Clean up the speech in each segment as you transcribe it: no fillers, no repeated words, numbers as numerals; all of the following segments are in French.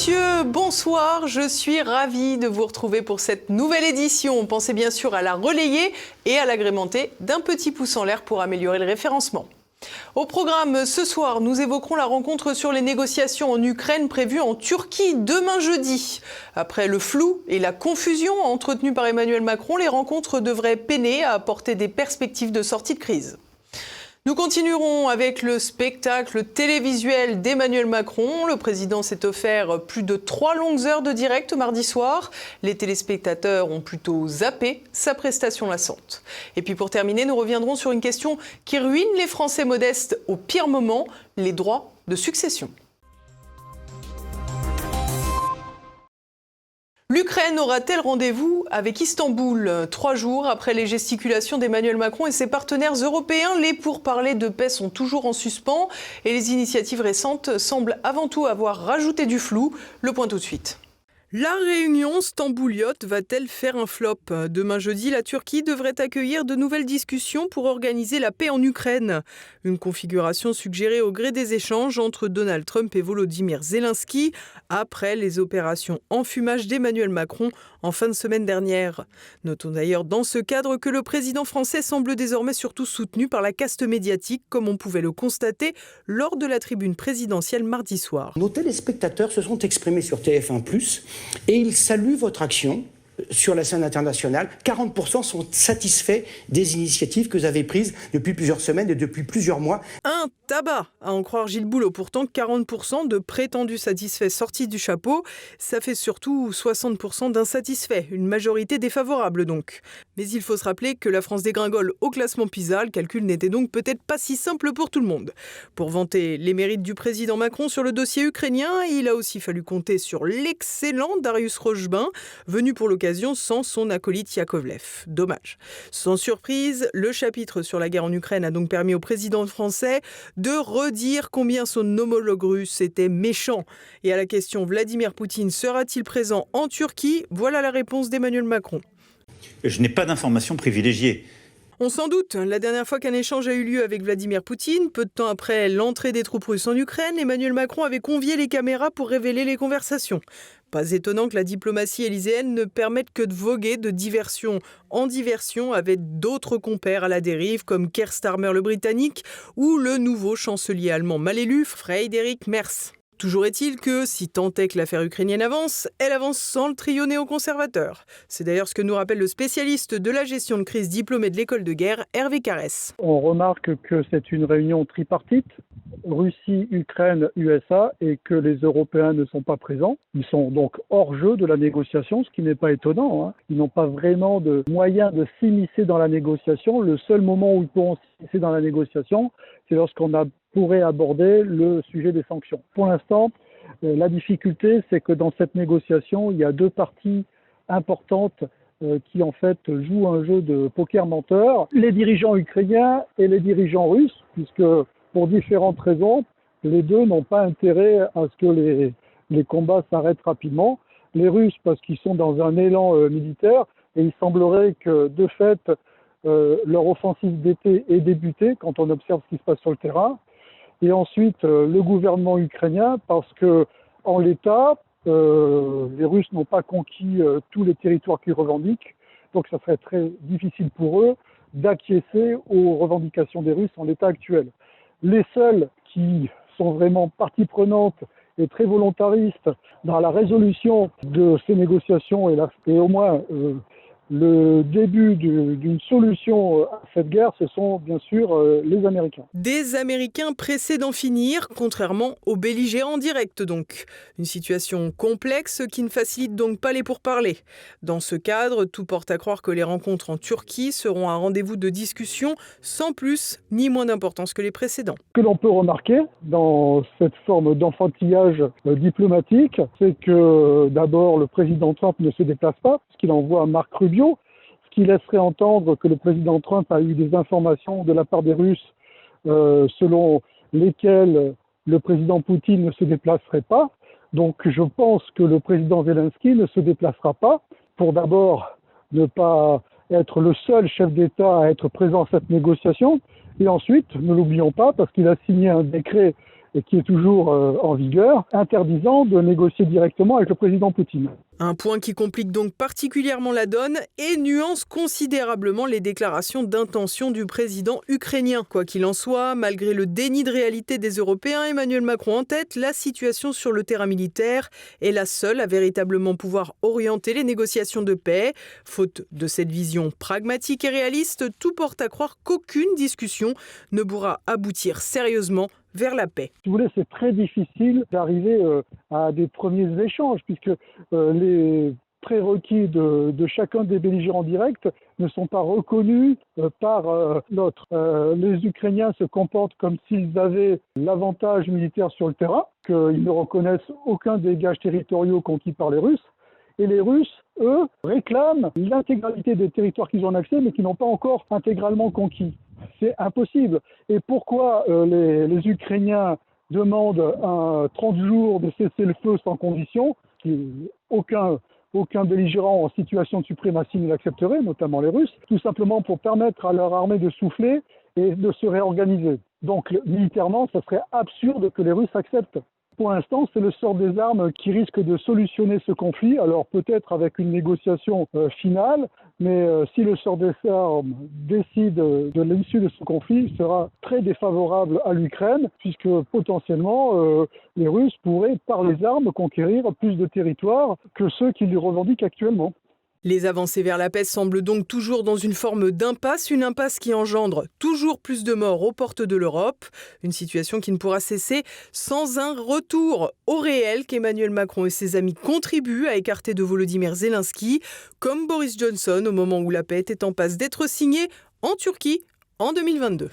messieurs, bonsoir. Je suis ravie de vous retrouver pour cette nouvelle édition. Pensez bien sûr à la relayer et à l'agrémenter d'un petit pouce en l'air pour améliorer le référencement. Au programme ce soir, nous évoquerons la rencontre sur les négociations en Ukraine prévue en Turquie demain jeudi. Après le flou et la confusion entretenus par Emmanuel Macron, les rencontres devraient peiner à apporter des perspectives de sortie de crise. Nous continuerons avec le spectacle télévisuel d'Emmanuel Macron. Le président s'est offert plus de 3 longues heures de direct mardi soir. Les téléspectateurs ont plutôt zappé sa prestation lassante. Et puis pour terminer, nous reviendrons sur une question qui ruine les Français modestes au pire moment, les droits de succession. L'Ukraine aura-t-elle rendez-vous avec Istanbul ? 3 jours après les gesticulations d'Emmanuel Macron et ses partenaires européens, les pourparlers de paix sont toujours en suspens et les initiatives récentes semblent avant tout avoir rajouté du flou. Le point tout de suite. La réunion stambouliote va-t-elle faire un flop ? Demain jeudi, la Turquie devrait accueillir de nouvelles discussions pour organiser la paix en Ukraine. Une configuration suggérée au gré des échanges entre Donald Trump et Volodymyr Zelensky après les opérations enfumage d'Emmanuel Macron en fin de semaine dernière. Notons d'ailleurs dans ce cadre que le président français semble désormais surtout soutenu par la caste médiatique, comme on pouvait le constater lors de la tribune présidentielle mardi soir. Nos téléspectateurs se sont exprimés sur TF1+, et ils saluent votre action sur la scène internationale. 40% sont satisfaits des initiatives que vous avez prises depuis plusieurs semaines et depuis plusieurs mois. Un tabac, à en croire Gilles Boulot. Pourtant, 40% de prétendus satisfaits sortis du chapeau, ça fait surtout 60% d'insatisfaits, une majorité défavorable donc. Mais il faut se rappeler que la France dégringole au classement PISA, le calcul n'était donc peut-être pas si simple pour tout le monde. Pour vanter les mérites du président Macron sur le dossier ukrainien, il a aussi fallu compter sur l'excellent Darius Rochebin, venu pour l'occasion sans son acolyte Yakovlev. Dommage. Sans surprise, le chapitre sur la guerre en Ukraine a donc permis au président français de redire combien son homologue russe était méchant. Et à la question Vladimir Poutine sera-t-il présent en Turquie ? Voilà la réponse d'Emmanuel Macron. Je n'ai pas d'informations privilégiées. On s'en doute, la dernière fois qu'un échange a eu lieu avec Vladimir Poutine, peu de temps après l'entrée des troupes russes en Ukraine, Emmanuel Macron avait convié les caméras pour révéler les conversations. Pas étonnant que la diplomatie élyséenne ne permette que de voguer de diversion en diversion avec d'autres compères à la dérive comme Keir Starmer le Britannique ou le nouveau chancelier allemand mal élu, Friedrich Merz. Toujours est-il que, si tant est que l'affaire ukrainienne avance, elle avance sans le trio néoconservateur. C'est d'ailleurs ce que nous rappelle le spécialiste de la gestion de crise diplômé de l'école de guerre, Hervé Carès. On remarque que c'est une réunion tripartite, Russie, Ukraine, USA, et que les Européens ne sont pas présents. Ils sont donc hors jeu de la négociation, ce qui n'est pas étonnant. Ils n'ont pas vraiment de moyen de s'immiscer dans la négociation. Le seul moment où ils pourront s'immiscer dans la négociation, c'est lorsqu'on pourrait aborder le sujet des sanctions. Pour l'instant, la difficulté, c'est que dans cette négociation, il y a 2 parties importantes qui en fait jouent un jeu de poker menteur. Les dirigeants ukrainiens et les dirigeants russes, puisque pour différentes raisons, les deux n'ont pas intérêt à ce que les combats s'arrêtent rapidement. Les Russes parce qu'ils sont dans un élan militaire et il semblerait que de fait leur offensive d'été est débutée quand on observe ce qui se passe sur le terrain. Et ensuite, le gouvernement ukrainien, parce que en l'état, les Russes n'ont pas conquis tous les territoires qu'ils revendiquent, donc ça serait très difficile pour eux d'acquiescer aux revendications des Russes en l'état actuel. Les seuls qui sont vraiment partie prenante et très volontaristes dans la résolution de ces négociations et au moins le début d'une solution à cette guerre, ce sont bien sûr les Américains. Des Américains pressés d'en finir, contrairement aux belligérants directs donc. Une situation complexe qui ne facilite donc pas les pourparlers. Dans ce cadre, tout porte à croire que les rencontres en Turquie seront un rendez-vous de discussion sans plus ni moins d'importance que les précédents. Ce que l'on peut remarquer dans cette forme d'enfantillage diplomatique, c'est que d'abord le président Trump ne se déplace pas, parce qu'il envoie Marc Rubio, ce qui laisserait entendre que le président Trump a eu des informations de la part des Russes selon lesquelles le président Poutine ne se déplacerait pas. Donc je pense que le président Zelensky ne se déplacera pas pour d'abord ne pas être le seul chef d'État à être présent à cette négociation. Et ensuite, ne l'oublions pas, parce qu'il a signé un décret et qui est toujours en vigueur, interdisant de négocier directement avec le président Poutine. Un point qui complique donc particulièrement la donne et nuance considérablement les déclarations d'intention du président ukrainien. Quoi qu'il en soit, malgré le déni de réalité des Européens, Emmanuel Macron en tête, la situation sur le terrain militaire est la seule à véritablement pouvoir orienter les négociations de paix. Faute de cette vision pragmatique et réaliste, tout porte à croire qu'aucune discussion ne pourra aboutir sérieusement vers la paix. Si vous voulez, c'est très difficile d'arriver à des premiers échanges, puisque les prérequis de chacun des belligérants directs ne sont pas reconnus par l'autre. Les Ukrainiens se comportent comme s'ils avaient l'avantage militaire sur le terrain, qu'ils ne reconnaissent aucun des gages territoriaux conquis par les Russes. Et les Russes, eux, réclament l'intégralité des territoires qu'ils ont en accès, mais qui n'ont pas encore intégralement conquis. C'est impossible. Et pourquoi les Ukrainiens demandent 30 jours de cessez-le-feu sans condition, aucun belligérant en situation de suprématie ne l'accepterait, notamment les Russes, tout simplement pour permettre à leur armée de souffler et de se réorganiser. Donc militairement, ça serait absurde que les Russes acceptent. Pour l'instant, c'est le sort des armes qui risque de solutionner ce conflit, alors peut-être avec une négociation finale, mais si le sort des armes décide de l'issue de ce conflit, il sera très défavorable à l'Ukraine, puisque potentiellement les Russes pourraient, par les armes, conquérir plus de territoires que ceux qui les revendiquent actuellement. Les avancées vers la paix semblent donc toujours dans une forme d'impasse, une impasse qui engendre toujours plus de morts aux portes de l'Europe, une situation qui ne pourra cesser sans un retour au réel qu'Emmanuel Macron et ses amis contribuent à écarter de Volodymyr Zelensky, comme Boris Johnson au moment où la paix était en passe d'être signée en Turquie en 2022.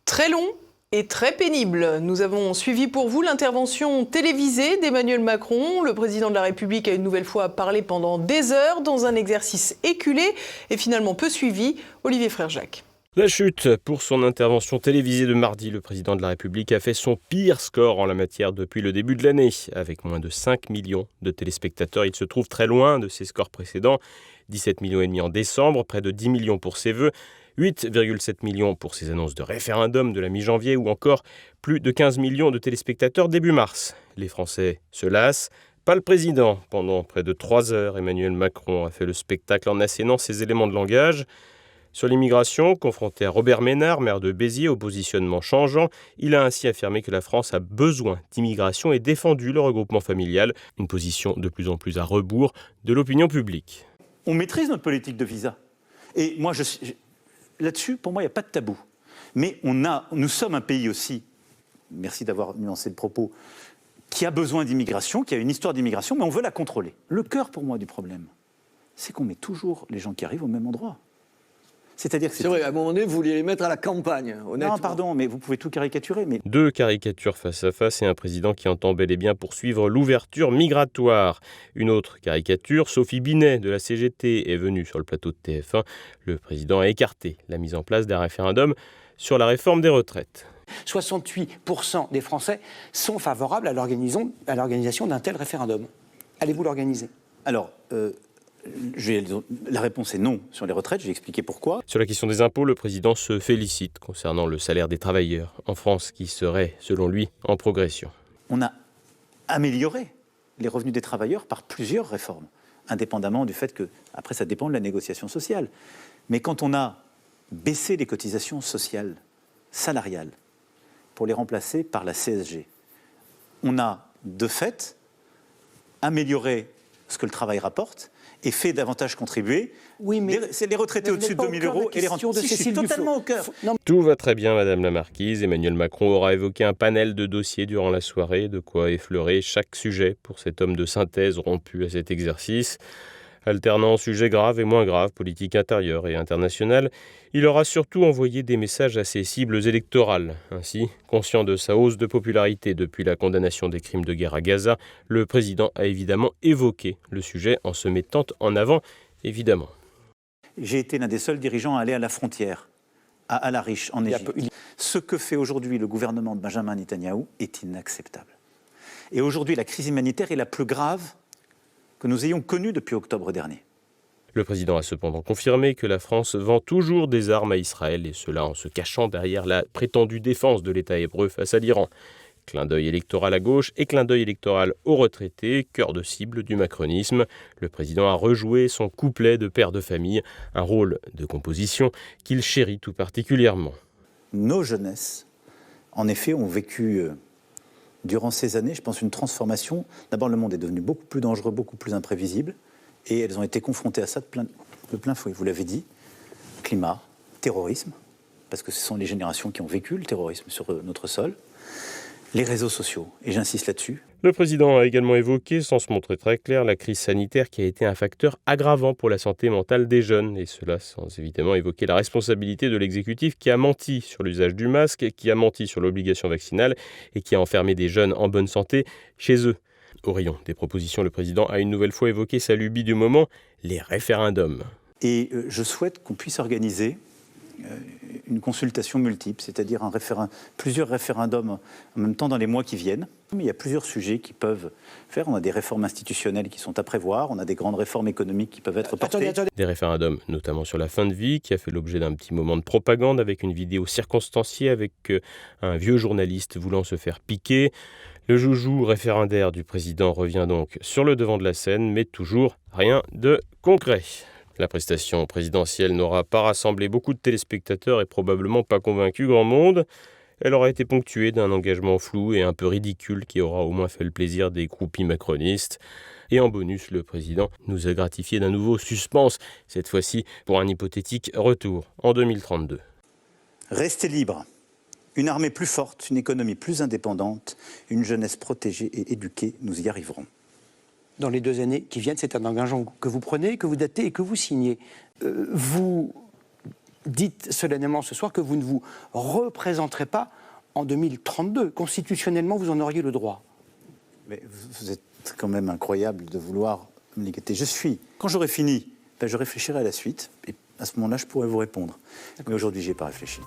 Très long et très pénible. Nous avons suivi pour vous l'intervention télévisée d'Emmanuel Macron. Le président de la République a une nouvelle fois parlé pendant des heures dans un exercice éculé et finalement peu suivi. Olivier Frère-Jacques. La chute pour son intervention télévisée de mardi. Le président de la République a fait son pire score en la matière depuis le début de l'année. Avec moins de 5 millions de téléspectateurs, il se trouve très loin de ses scores précédents. 17,5 millions en décembre, près de 10 millions pour ses vœux. 8,7 millions pour ses annonces de référendum de la mi-janvier ou encore plus de 15 millions de téléspectateurs début mars. Les Français se lassent. Pas le président. Pendant près de 3 heures, Emmanuel Macron a fait le spectacle en assénant ses éléments de langage. Sur l'immigration, confronté à Robert Ménard, maire de Béziers, au positionnement changeant, il a ainsi affirmé que la France a besoin d'immigration et défendu le regroupement familial, une position de plus en plus à rebours de l'opinion publique. On maîtrise notre politique de visa. Et moi, là-dessus, pour moi, il n'y a pas de tabou. Mais nous sommes un pays aussi, merci d'avoir nuancé le propos, qui a besoin d'immigration, qui a une histoire d'immigration, mais on veut la contrôler. Le cœur, pour moi, du problème, c'est qu'on met toujours les gens qui arrivent au même endroit. C'est-à-dire que c'est vrai, à un moment donné, vous vouliez les mettre à la campagne, honnêtement. Non, pardon, mais vous pouvez tout caricaturer. Mais... 2 caricatures face à face et un président qui entend bel et bien poursuivre l'ouverture migratoire. Une autre caricature, Sophie Binet de la CGT est venue sur le plateau de TF1. Le président a écarté la mise en place d'un référendum sur la réforme des retraites. 68% des Français sont favorables à l'organisation d'un tel référendum. Allez-vous l'organiser ? Alors, la réponse est non sur les retraites, j'ai expliqué pourquoi. Sur la question des impôts, le président se félicite concernant le salaire des travailleurs en France qui serait, selon lui, en progression. On a amélioré les revenus des travailleurs par plusieurs réformes, indépendamment du fait que, après ça dépend de la négociation sociale. Mais quand on a baissé les cotisations sociales, salariales, pour les remplacer par la CSG, on a de fait amélioré ce que le travail rapporte et fait davantage contribuer. Oui, mais c'est les retraités au-dessus de 2 000 euros et les rentes. Si, je suis totalement au cœur. Tout va très bien, Madame la Marquise. Emmanuel Macron aura évoqué un panel de dossiers durant la soirée, de quoi effleurer chaque sujet pour cet homme de synthèse rompu à cet exercice. Alternant sujets graves et moins graves, politique intérieure et internationale, il aura surtout envoyé des messages à ses cibles électorales. Ainsi, conscient de sa hausse de popularité depuis la condamnation des crimes de guerre à Gaza, le président a évidemment évoqué le sujet en se mettant en avant, évidemment. J'ai été l'un des seuls dirigeants à aller à la frontière, à Al-Arish, en Égypte. Ce que fait aujourd'hui le gouvernement de Benjamin Netanyahou est inacceptable. Et aujourd'hui, la crise humanitaire est la plus grave que nous ayons connue depuis octobre dernier. Le président a cependant confirmé que la France vend toujours des armes à Israël, et cela en se cachant derrière la prétendue défense de l'État hébreu face à l'Iran. Clin d'œil électoral à gauche et clin d'œil électoral aux retraités, cœur de cible du macronisme. Le président a rejoué son couplet de père de famille, un rôle de composition qu'il chérit tout particulièrement. Nos jeunesses, en effet, ont vécu durant ces années, je pense, une transformation. D'abord, le monde est devenu beaucoup plus dangereux, beaucoup plus imprévisible, et elles ont été confrontées à ça de plein fouet. Vous l'avez dit, climat, terrorisme, parce que ce sont les générations qui ont vécu le terrorisme sur notre sol. Les réseaux sociaux, et j'insiste là-dessus. Le président a également évoqué, sans se montrer très clair, la crise sanitaire qui a été un facteur aggravant pour la santé mentale des jeunes, et cela sans évidemment évoquer la responsabilité de l'exécutif qui a menti sur l'usage du masque, qui a menti sur l'obligation vaccinale et qui a enfermé des jeunes en bonne santé chez eux. Au rayon des propositions, le président a une nouvelle fois évoqué sa lubie du moment, les référendums. Et je souhaite qu'on puisse organiser une consultation multiple, c'est-à-dire plusieurs référendums en même temps dans les mois qui viennent. Il y a plusieurs sujets qui peuvent faire. On a des réformes institutionnelles qui sont à prévoir, on a des grandes réformes économiques qui peuvent être portées. Des référendums, notamment sur la fin de vie, qui a fait l'objet d'un petit moment de propagande avec une vidéo circonstanciée avec un vieux journaliste voulant se faire piquer. Le joujou référendaire du président revient donc sur le devant de la scène, mais toujours rien de concret. La prestation présidentielle n'aura pas rassemblé beaucoup de téléspectateurs et probablement pas convaincu grand monde. Elle aura été ponctuée d'un engagement flou et un peu ridicule qui aura au moins fait le plaisir des groupies macronistes. Et en bonus, le président nous a gratifié d'un nouveau suspense, cette fois-ci pour un hypothétique retour en 2032. Restez libres. Une armée plus forte, une économie plus indépendante, une jeunesse protégée et éduquée, nous y arriverons. Dans les 2 années qui viennent, c'est un engagement que vous prenez, que vous datez et que vous signez. Vous dites solennellement ce soir que vous ne vous représenterez pas en 2032. Constitutionnellement, vous en auriez le droit. Mais vous êtes quand même incroyable de vouloir me liquider. Quand j'aurai fini, je réfléchirai à la suite. Et à ce moment-là, je pourrai vous répondre. Mais aujourd'hui, je n'y ai pas réfléchi.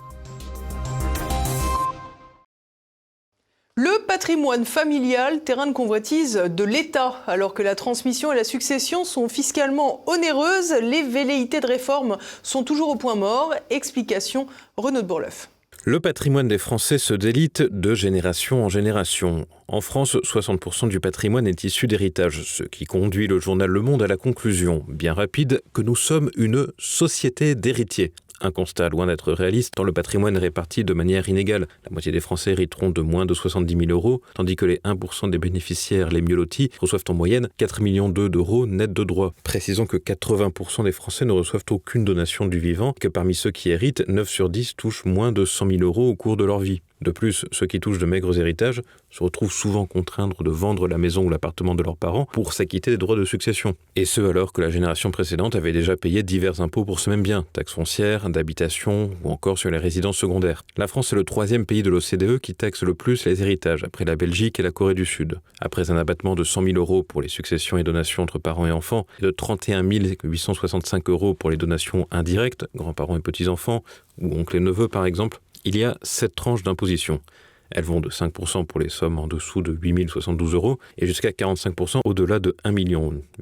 Le patrimoine familial, terrain de convoitise de l'État. Alors que la transmission et la succession sont fiscalement onéreuses, les velléités de réforme sont toujours au point mort. Explication, Renaud de Bourleuf. Le patrimoine des Français se délite de génération en génération. En France, 60% du patrimoine est issu d'héritage, ce qui conduit le journal Le Monde à la conclusion, bien rapide, que nous sommes une société d'héritiers. Un constat loin d'être réaliste, tant le patrimoine est réparti de manière inégale. La moitié des Français hériteront de moins de 70 000 euros, tandis que les 1% des bénéficiaires les mieux lotis reçoivent en moyenne 4,2 millions d'euros net de droits. Précisons que 80% des Français ne reçoivent aucune donation du vivant, que parmi ceux qui héritent, 9 sur 10 touchent moins de 100 000 euros au cours de leur vie. De plus, ceux qui touchent de maigres héritages se retrouvent souvent contraints de vendre la maison ou l'appartement de leurs parents pour s'acquitter des droits de succession. Et ce, alors que la génération précédente avait déjà payé divers impôts pour ce même bien, taxes foncières, d'habitation ou encore sur les résidences secondaires. La France est le 3e pays de l'OCDE qui taxe le plus les héritages, après la Belgique et la Corée du Sud. Après un abattement de 100 000 euros pour les successions et donations entre parents et enfants, et de 31 865 euros pour les donations indirectes, grands-parents et petits-enfants, ou oncles et neveux par exemple, il y a 7 tranches d'imposition. Elles vont de 5% pour les sommes en dessous de 8 072 euros et jusqu'à 45% au-delà de 1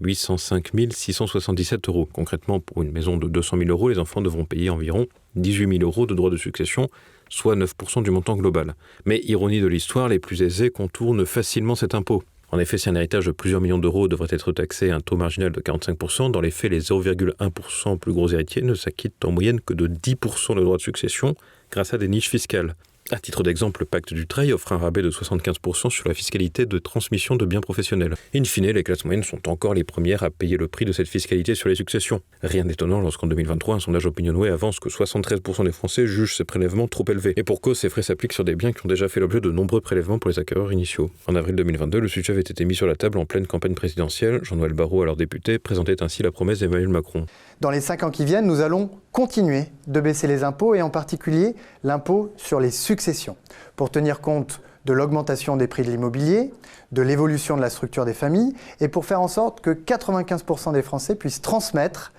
805 677 euros. Concrètement, pour une maison de 200 000 euros, les enfants devront payer environ 18 000 euros de droits de succession, soit 9% du montant global. Mais ironie de l'histoire, les plus aisés contournent facilement cet impôt. En effet, si un héritage de plusieurs millions d'euros devrait être taxé à un taux marginal de 45%, dans les faits, les 0,1% plus gros héritiers ne s'acquittent en moyenne que de 10% de droits de succession grâce à des niches fiscales. À titre d'exemple, le pacte du Treil offre un rabais de 75% sur la fiscalité de transmission de biens professionnels. In fine, les classes moyennes sont encore les premières à payer le prix de cette fiscalité sur les successions. Rien d'étonnant lorsqu'en 2023, un sondage OpinionWay avance que 73% des Français jugent ces prélèvements trop élevés. Et pour cause, ces frais s'appliquent sur des biens qui ont déjà fait l'objet de nombreux prélèvements pour les acquéreurs initiaux. En avril 2022, le sujet avait été mis sur la table en pleine campagne présidentielle. Jean-Noël Barrot, alors député, présentait ainsi la promesse d'Emmanuel Macron. Dans les 5 ans qui viennent, nous allons continuer de baisser les impôts et en particulier l'impôt sur les successions pour tenir compte de l'augmentation des prix de l'immobilier, de l'évolution de la structure des familles et pour faire en sorte que 95% des Français puissent transmettre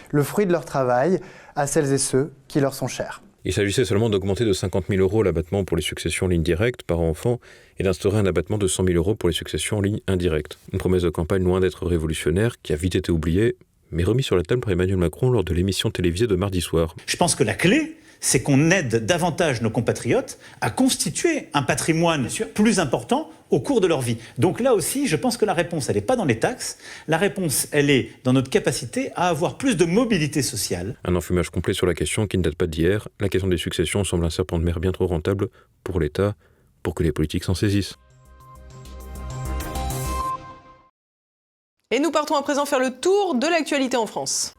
le fruit de leur travail à celles et ceux qui leur sont chers. Il s'agissait seulement d'augmenter de 50 000 euros l'abattement pour les successions en ligne directe par enfant et d'instaurer un abattement de 100 000 euros pour les successions en ligne indirecte. Une promesse de campagne loin d'être révolutionnaire qui a vite été oubliée, mais remis sur la table par Emmanuel Macron lors de l'émission télévisée de mardi soir. Je pense que la clé, c'est qu'on aide davantage nos compatriotes à constituer un patrimoine plus important au cours de leur vie. Donc là aussi, je pense que la réponse, elle n'est pas dans les taxes. La réponse, elle est dans notre capacité à avoir plus de mobilité sociale. Un enfumage complet sur la question qui ne date pas d'hier. La question des successions semble un serpent de mer bien trop rentable pour l'État, pour que les politiques s'en saisissent. Et nous partons à présent faire le tour de l'actualité en France.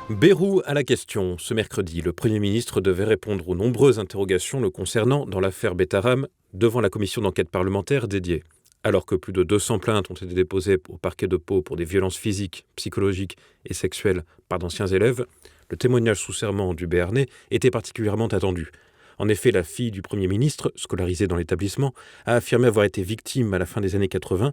Bayrou à la question. Ce mercredi, le Premier ministre devait répondre aux nombreuses interrogations le concernant dans l'affaire Betaram devant la commission d'enquête parlementaire dédiée. Alors que plus de 200 plaintes ont été déposées au parquet de Pau pour des violences physiques, psychologiques et sexuelles par d'anciens élèves, le témoignage sous serment du Béarnais était particulièrement attendu. En effet, la fille du Premier ministre, scolarisée dans l'établissement, a affirmé avoir été victime à la fin des années 80,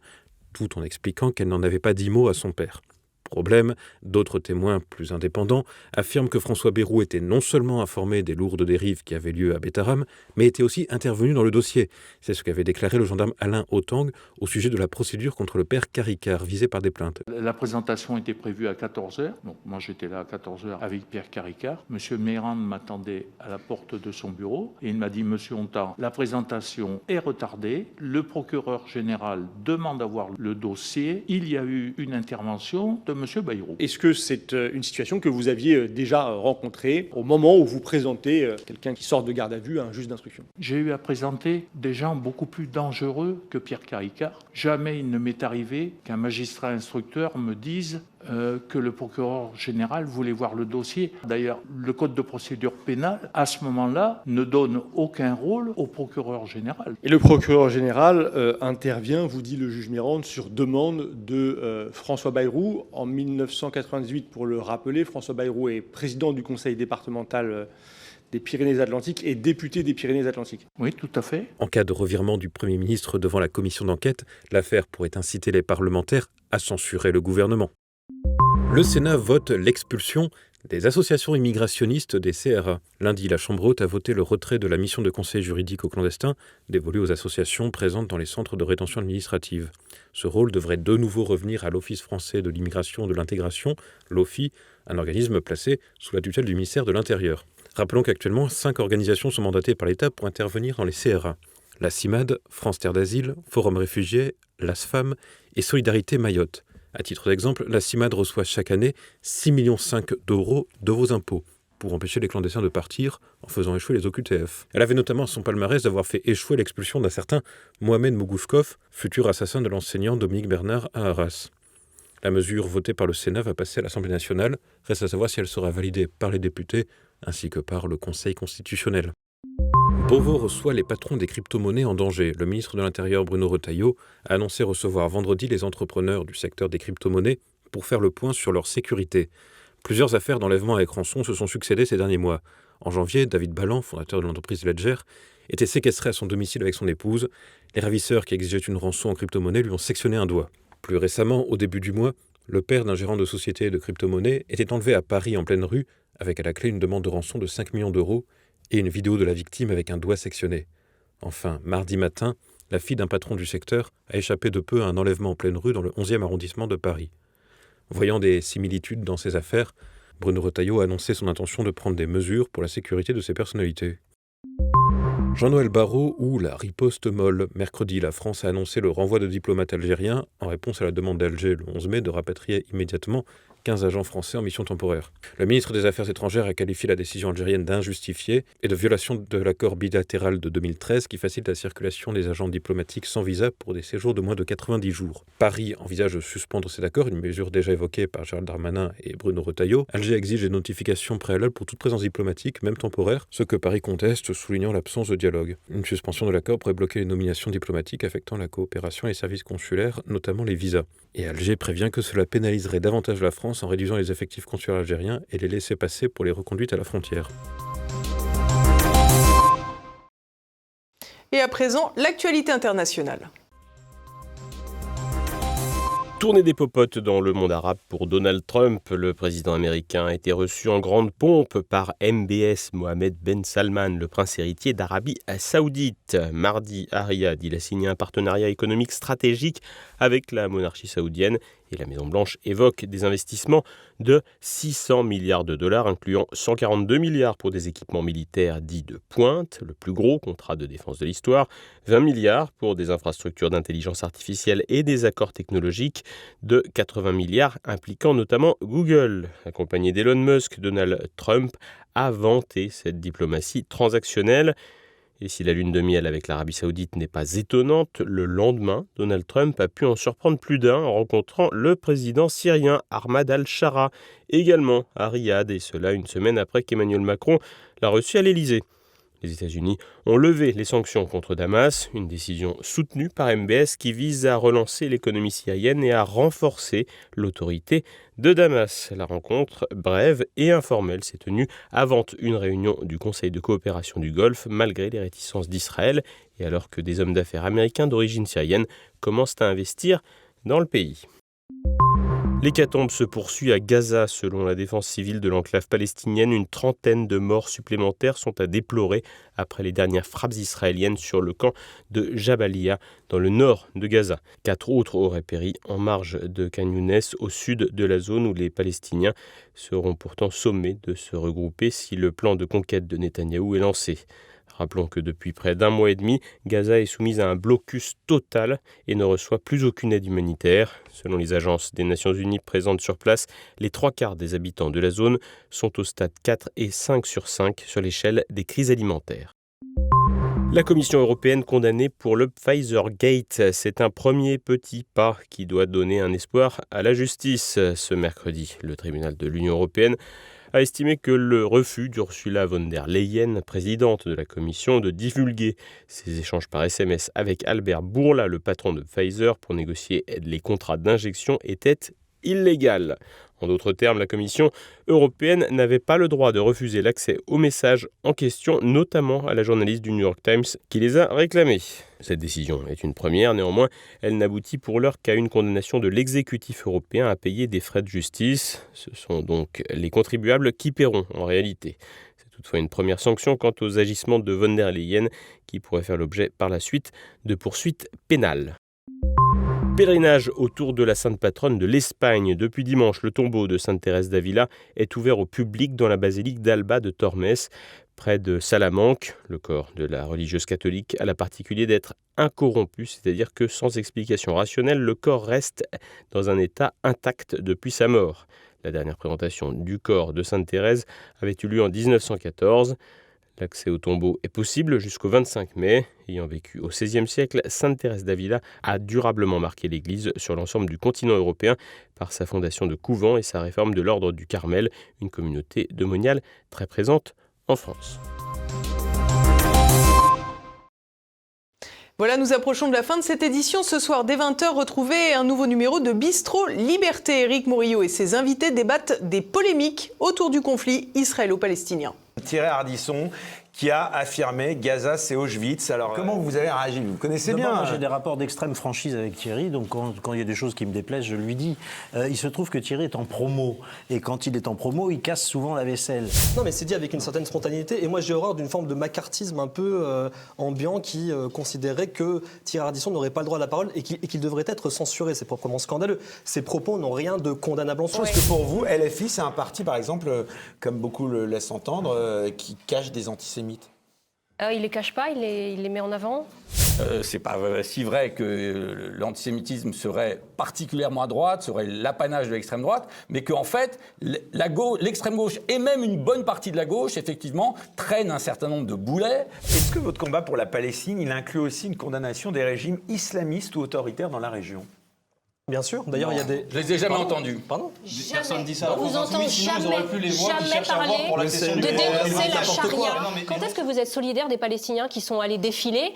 tout en expliquant qu'elle n'en avait pas dit mot à son père. Problème, d'autres témoins plus indépendants affirment que François Bayrou était non seulement informé des lourdes dérives qui avaient lieu à Betaram, mais était aussi intervenu dans le dossier. C'est ce qu'avait déclaré le gendarme Alain Otang au sujet de la procédure contre le père Caricart, visé par des plaintes. La présentation était prévue à 14h. Donc moi j'étais là à 14h avec Pierre Caricart. Monsieur Meyrand m'attendait à la porte de son bureau et il m'a dit: Monsieur Ontan, la présentation est retardée. Le procureur général demande à voir le dossier. Il y a eu une intervention de Monsieur Bayrou. Est-ce que c'est une situation que vous aviez déjà rencontrée au moment où vous présentez quelqu'un qui sort de garde à vue à un juge d'instruction? J'ai eu à présenter des gens beaucoup plus dangereux que Pierre Caricart. Jamais il ne m'est arrivé qu'un magistrat instructeur me dise que le procureur général voulait voir le dossier. D'ailleurs, le code de procédure pénale, à ce moment-là, ne donne aucun rôle au procureur général. Et le procureur général intervient, vous dit le juge Mirande, sur demande de François Bayrou. En 1998, pour le rappeler, François Bayrou est président du conseil départemental des Pyrénées-Atlantiques et député des Pyrénées-Atlantiques. Oui, tout à fait. En cas de revirement du Premier ministre devant la commission d'enquête, l'affaire pourrait inciter les parlementaires à censurer le gouvernement. Le Sénat vote l'expulsion des associations immigrationnistes des CRA. Lundi, la Chambre haute a voté le retrait de la mission de conseil juridique aux clandestins dévolue aux associations présentes dans les centres de rétention administrative. Ce rôle devrait de nouveau revenir à l'Office français de l'immigration et de l'intégration, l'OFII, un organisme placé sous la tutelle du ministère de l'Intérieur. Rappelons qu'actuellement, 5 organisations sont mandatées par l'État pour intervenir dans les CRA. La CIMAD, France Terre d'Asile, Forum Réfugiés, l'ASFAM et Solidarité Mayotte. À titre d'exemple, la CIMAD reçoit chaque année 6,5 millions d'euros de vos impôts pour empêcher les clandestins de partir en faisant échouer les OQTF. Elle avait notamment à son palmarès d'avoir fait échouer l'expulsion d'un certain Mohamed Mougouchkov, futur assassin de l'enseignant Dominique Bernard à Arras. La mesure votée par le Sénat va passer à l'Assemblée nationale. Reste à savoir si elle sera validée par les députés ainsi que par le Conseil constitutionnel. Beauvau reçoit les patrons des crypto-monnaies en danger. Le ministre de l'Intérieur, Bruno Retailleau, a annoncé recevoir vendredi les entrepreneurs du secteur des crypto-monnaies pour faire le point sur leur sécurité. Plusieurs affaires d'enlèvement avec rançon se sont succédées ces derniers mois. En janvier, David Ballan, fondateur de l'entreprise Ledger, était séquestré à son domicile avec son épouse. Les ravisseurs qui exigeaient une rançon en crypto-monnaie lui ont sectionné un doigt. Plus récemment, au début du mois, le père d'un gérant de société de crypto-monnaies était enlevé à Paris en pleine rue, avec à la clé une demande de rançon de 5 millions d'euros et une vidéo de la victime avec un doigt sectionné. Enfin, mardi matin, la fille d'un patron du secteur a échappé de peu à un enlèvement en pleine rue dans le 11e arrondissement de Paris. Voyant des similitudes dans ces affaires, Bruno Retailleau a annoncé son intention de prendre des mesures pour la sécurité de ses personnalités. Jean-Noël Barrot ou la riposte molle. Mercredi, la France a annoncé le renvoi de diplomates algériens en réponse à la demande d'Alger le 11 mai de rapatrier immédiatement 15 agents français en mission temporaire. Le ministre des Affaires étrangères a qualifié la décision algérienne d'injustifiée et de violation de l'accord bilatéral de 2013 qui facilite la circulation des agents diplomatiques sans visa pour des séjours de moins de 90 jours. Paris envisage de suspendre cet accord, une mesure déjà évoquée par Gérald Darmanin et Bruno Retailleau. Alger exige des notifications préalables pour toute présence diplomatique, même temporaire, ce que Paris conteste, soulignant l'absence de dialogue. Une suspension de l'accord pourrait bloquer les nominations diplomatiques affectant la coopération et les services consulaires, notamment les visas. Et Alger prévient que cela pénaliserait davantage la France en réduisant les effectifs consulaires algériens et les laisser passer pour les reconduites à la frontière. Et à présent, l'actualité internationale. Tournée des popotes dans le monde arabe pour Donald Trump. Le président américain a été reçu en grande pompe par MBS Mohammed Ben Salman, le prince héritier d'Arabie Saoudite. Mardi, à Riyad, il a signé un partenariat économique stratégique avec la monarchie saoudienne Et la Maison-Blanche évoque des investissements de 600 milliards de dollars, incluant 142 milliards pour des équipements militaires dits de pointe, le plus gros contrat de défense de l'histoire, 20 milliards pour des infrastructures d'intelligence artificielle et des accords technologiques de 80 milliards impliquant notamment Google. Accompagné d'Elon Musk, Donald Trump a vanté cette diplomatie transactionnelle. Et si la lune de miel avec l'Arabie Saoudite n'est pas étonnante, le lendemain, Donald Trump a pu en surprendre plus d'un en rencontrant le président syrien Ahmad al-Shara, également à Riyad, et cela une semaine après qu'Emmanuel Macron l'a reçu à l'Élysée. Les États-Unis ont levé les sanctions contre Damas, une décision soutenue par MBS qui vise à relancer l'économie syrienne et à renforcer l'autorité de Damas. La rencontre, brève et informelle, s'est tenue avant une réunion du Conseil de coopération du Golfe, malgré les réticences d'Israël, et alors que des hommes d'affaires américains d'origine syrienne commencent à investir dans le pays. L'hécatombe se poursuit à Gaza. Selon la défense civile de l'enclave palestinienne, une trentaine de morts supplémentaires sont à déplorer après les dernières frappes israéliennes sur le camp de Jabalia, dans le nord de Gaza. 4 autres auraient péri en marge de Khan Younes, au sud de la zone où les Palestiniens seront pourtant sommés de se regrouper si le plan de conquête de Netanyahou est lancé. Rappelons que depuis près d'un mois et demi, Gaza est soumise à un blocus total et ne reçoit plus aucune aide humanitaire. Selon les agences des Nations Unies présentes sur place, les 3/4 des habitants de la zone sont au stade 4 et 5 sur 5 sur l'échelle des crises alimentaires. La Commission européenne condamnée pour le Pfizer-Gate, c'est un premier petit pas qui doit donner un espoir à la justice. Ce mercredi, le tribunal de l'Union européenne a estimé que le refus d'Ursula von der Leyen, présidente de la Commission, de divulguer ses échanges par SMS avec Albert Bourla, le patron de Pfizer, pour négocier les contrats d'injection était illégal. En d'autres termes, la Commission européenne n'avait pas le droit de refuser l'accès aux messages en question, notamment à la journaliste du New York Times qui les a réclamés. Cette décision est une première, néanmoins, elle n'aboutit pour l'heure qu'à une condamnation de l'exécutif européen à payer des frais de justice. Ce sont donc les contribuables qui paieront en réalité. C'est toutefois une première sanction quant aux agissements de von der Leyen qui pourrait faire l'objet par la suite de poursuites pénales. Pèlerinage autour de la sainte patronne de l'Espagne. Depuis dimanche, le tombeau de Sainte Thérèse d'Avila est ouvert au public dans la basilique d'Alba de Tormes, près de Salamanque. Le corps de la religieuse catholique a la particularité d'être incorrompu, c'est-à-dire que sans explication rationnelle, le corps reste dans un état intact depuis sa mort. La dernière présentation du corps de Sainte Thérèse avait eu lieu en 1914. L'accès au tombeau est possible jusqu'au 25 mai. Ayant vécu au XVIe siècle, Sainte Thérèse d'Avila a durablement marqué l'Église sur l'ensemble du continent européen par sa fondation de couvent et sa réforme de l'ordre du Carmel, une communauté de moniales très présente en France. Voilà, nous approchons de la fin de cette édition. Ce soir, dès 20h, retrouvez un nouveau numéro de Bistro Liberté. Éric Morillo et ses invités débattent des polémiques autour du conflit israélo-palestinien. Thierry Ardisson qui a affirmé Gaza c'est Auschwitz. Alors comment vous avez réagi? Vous connaissez bien. Moi, j'ai des rapports d'extrême franchise avec Thierry, donc quand il y a des choses qui me déplaisent, je lui dis. Il se trouve que Thierry est en promo, et quand il est en promo, il casse souvent la vaisselle. Non, mais c'est dit avec une certaine spontanéité, et moi j'ai horreur d'une forme de macartisme un peu ambiant qui considérait que Thierry Ardisson n'aurait pas le droit à la parole et qu'il devrait être censuré. C'est proprement scandaleux. Ces propos n'ont rien de condamnable en soi. Parce que pour vous, LFI, c'est un parti, par exemple, comme beaucoup le laissent entendre, qui cache des antisémites. Il les cache pas, il les met en avant. C'est pas si vrai que l'antisémitisme serait particulièrement à droite, serait l'apanage de l'extrême droite, mais qu'en fait, l'extrême gauche et même une bonne partie de la gauche, effectivement, traînent un certain nombre de boulets. Est-ce que votre combat pour la Palestine, il inclut aussi une condamnation des régimes islamistes ou autoritaires dans la région ? Bien sûr. D'ailleurs, il y a des... Je les ai jamais entendus. Pardon ? Personne dit ça. On vous entend jamais parler de dénoncer la charia. Quand est-ce que vous êtes solidaire des Palestiniens qui sont allés défiler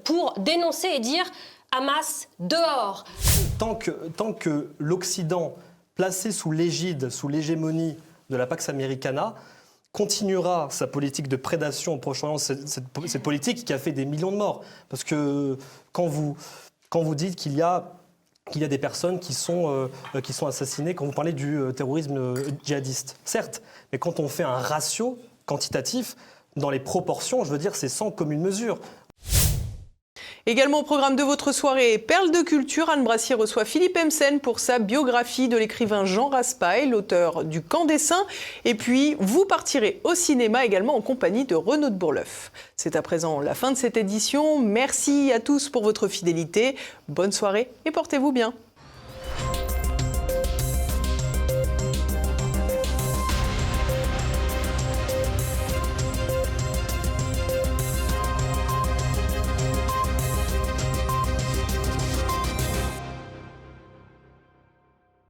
pour dénoncer et dire Hamas dehors ? Tant que l'Occident, placé sous l'égide, sous l'hégémonie de la Pax Americana, continuera sa politique de prédation au Proche-Orient, cette politique qui a fait des millions de morts. Parce que quand vous dites qu'il y a des personnes qui sont assassinées, quand vous parlez du terrorisme djihadiste. Certes, mais quand on fait un ratio quantitatif, dans les proportions, je veux dire, c'est sans commune mesure. Également au programme de votre soirée, Perles de culture, Anne Brassier reçoit Philippe Hemsen pour sa biographie de l'écrivain Jean Raspail, l'auteur du Camp des Saints. Et puis, vous partirez au cinéma également en compagnie de Renaud de Bourleuf. C'est à présent la fin de cette édition. Merci à tous pour votre fidélité. Bonne soirée et portez-vous bien.